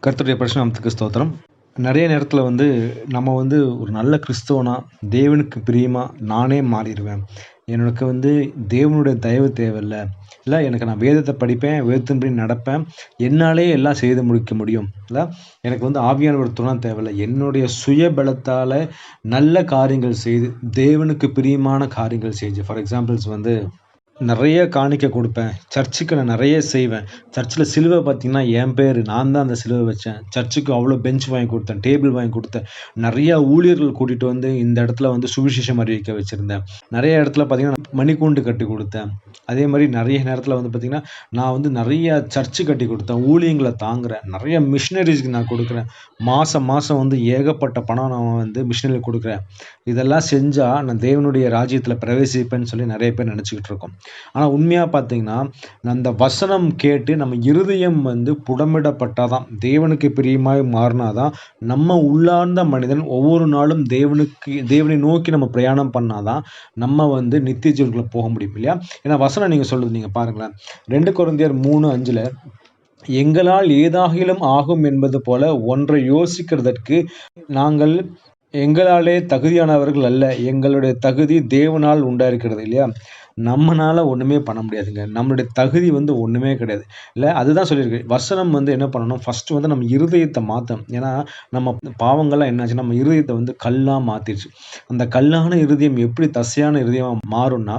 கர்த்தருடைய பரிசுத்த நாமத்துக்கு ஸ்தோத்திரம். நெறைய நேரத்தில நம்ம ஒரு நல்ல கிறிஸ்தவனா, தேவனுக்கு பிரியமா நானே மாறிருவேன். எனக்கு தேவனுடைய தயவு தேவையில்ல. இல்ல எனக்கு நான் வேதத்த படிப்பேன், வேதத்தின்படி நடப்பேன். என்னாலேயே எல்லாம் செய்து முடிக்க முடியும். இல்ல எனக்கு ஆவியானவர் துணை தேவையில்ல. என்னுடைய சுய பலத்தால நல்ல காரியங்கள் செய்து, தேவனுக்கு பிரியமான காரியங்கள் செஞ்சு ஃபார் எக்ஸாம்பிள்ஸ் நெறைய காணிக்கை குடுப்பேன். சர்ச்சுக்கு நான் நெறைய செய்வேன். சர்ச்சுல சிலுவ பார்த்தீங்கன்னா, என் பேரு. நான் தான் அந்த சிலுவ வச்சேன். சர்ச்சுக்கு அவ்ளோ பெஞ்ச் வாங்கி குடுத்தேன். டேபிள் வாங்கி குடுத்தேன். நெறைய ஊழியர்கள் கூட்டிட்டு இந்த இடத்துல சுவிசேஷம் அறிவிக்க வச்சிருந்தேன். நெறைய இடத்துல பார்த்தீங்கன்னா, மணிக்கூண்டு கட்டிக் குடுத்தேன். அதே மாரி நெறைய நேரத்துல பார்த்தீங்கன்னா, நான் நெறைய சர்ச்சு கட்டிக் குடுத்தேன். ஊழியங்கள தாங்குறேன். நெறைய மிஷனரீஸ்க்கு நான் குடுக்குறேன். மாசம் மாசம் ஏகப்பட்ட பணம் நான் மிஷனரிக்கு குடுக்குறேன். இதெல்லாம் செஞ்சா நான் தேவனுடைய ராஜ்யத்துல பிரவேசிப்பேன்னு சொல்லி நெறைய பேர் நெனச்சுக்கிட்டு இருக்கோம். ஆனா உண்மையா பார்த்தீங்கன்னா, அந்த வசனம் கேட்டு நம்ம இருதயம் புடமிடப்பட்டா தான், தேவனுக்கு பிரியமாய் மாறுனா தான், நம்ம உள்ளார்ந்த மனிதன் ஒவ்வொரு நாளும் தேவனை நோக்கி நம்ம பிரயாணம் பண்ணா தான், நம்ம நித்திய ஜீவனுக்குள்ள போக முடியும் இல்லையா? ஏன்னா வசனம் நீங்க சொல்லுது நீங்க பாருங்களேன். 2 கொரிந்தியர் 3:5 எங்களால் ஏதாகிலும் ஆகும் என்பது போல ஒன்றை யோசிக்கிறதற்கு நாங்கள் எங்களாலே தகுதியானவர்கள் அல்ல. எங்களுடைய தகுதி தேவனால் உண்டாயிருக்கிறது இல்லையா? நம்மனால ஒண்ணுமே பண்ண முடியாதுங்க. நம்மளுடைய தகுதி ஒண்ணுமே கிடையாது. இல்ல அதுதான் சொல்லியிருக்கு. வசனம் என்ன பண்ணணும், ஃபர்ஸ்ட் நம்ம இருதயத்த மாத்தணும். ஏன்னா, நம்ம பாவங்கள்லாம் என்னாச்சு, நம்ம இருதயத்த கல்லா மாத்திருச்சு. அந்த கல்லான இருதயம் எப்படி தசையான இருதயமா மாறும்னா,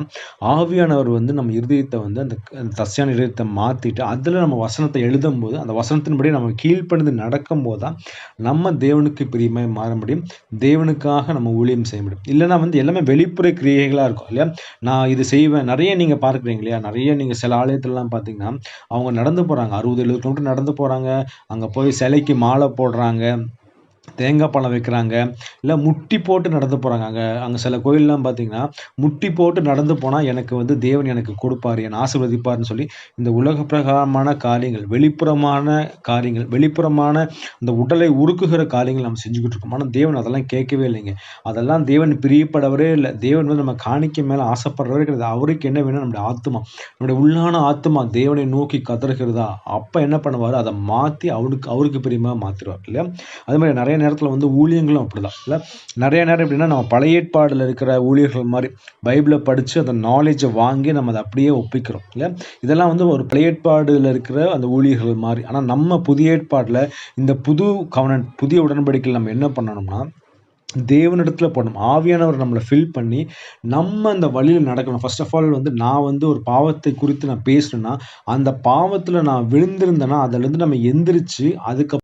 ஆவியானவர் நம்ம இருதயத்த அந்த தசையான இருதயத்த மாத்திட்டு, அதுல நம்ம வசனத்த எழுதும்போது, அந்த வசனத்தின்படி நம்ம கீழ்ப்படிந்து நடக்கும்போது தான், நம்ம தேவனுக்கு பிரியமாய் மாற முடியும். தேவனுக்காக நம்ம ஊழியம் செய்ய முடியும். இல்லன்னா எல்லாமே வெளிப்புற கிரியைகளா இருக்கும் இல்லையா? நான் இது செய்வேன். நெறைய நீங்க பார்க்கிறீங்க இல்லையா? நெறைய நீங்க சில ஆலயத்துலலாம் பார்த்தீங்கன்னா, அவங்க நடந்து போறாங்க. 60, 70 கிலோமீட்டர் நடந்து போறாங்க. அங்க போய் சிலைக்கு மாலை போடுறாங்க. தேங்காய் பழம் வைக்கிறாங்க. இல்ல முட்டி போட்டு நடந்து போறாங்க. அங்க அங்க சில கோயில்லாம் பார்த்தீங்கன்னா, முட்டி போட்டு நடந்து போனா எனக்கு தேவன் எனக்கு குடுப்பாரு, என்ன ஆசீர்வதிப்பார்ன்னு சொல்லி, இந்த உலக பிரகாரமான காரியங்கள், வெளிப்புறமான அந்த உடலை உருக்குகிற காரியங்கள் நம்ம செஞ்சுகிட்டு இருக்கோம். ஆனா தேவன் அதெல்லாம் கேட்கவே இல்லைங்க. அதெல்லாம் தேவன் பிரியப்படவரே இல்ல. தேவன் நம்ம காணிக்கை மேல ஆசைப்படுறவரே கிடையாது. அவருக்கு என்ன வேணும்? நம்முடைய ஆத்துமா. நம்முடைய உள்ளான ஆத்துமா தேவனை நோக்கி கதறுகிறதா, அப்ப என்ன பண்ணுவாரு? அத மாத்தி அவருக்கு பிரியமா மாத்திருவார் இல்லையா? அதே மாரி நெறைய நேரத்துல ஊழியங்களும் அப்படிதான் இல்ல. நெறைய நேரம் எப்படின்னா, நம்ம பழைய ஏற்பாடுல இருக்கிற ஊழியர்கள் மாரி பைபிள படிச்சு அந்த நாலேட்ஜ வாங்கி நம்ம அத அப்படியே ஒப்பிக்கிறோம் இல்ல. இதெல்லாம் ஒரு பழைய ஏற்பாடுல இருக்கிற அந்த ஊழியர்கள் மாரி. ஆனா நம்ம புதிய ஏற்பாடுல இந்த புது கவனன்ட் புதிய உடன்படிக்கையில நம்ம என்ன பண்ணணும்னா, தேவனிடத்துல போடணும். ஆவியானவர் நம்மள ஃபில் பண்ணி, நம்ம அந்த வழியில நடக்கணும். ஃபர்ஸ்ட் ஆஃப் ஆல் நான் ஒரு பாவத்தை குறித்து நான் பேசுனேன்னா, அந்த பாவத்துல நான் விழுந்திருந்தேன்னா, அதுலருந்து நம்ம எந்திரிச்சு, அதுக்கு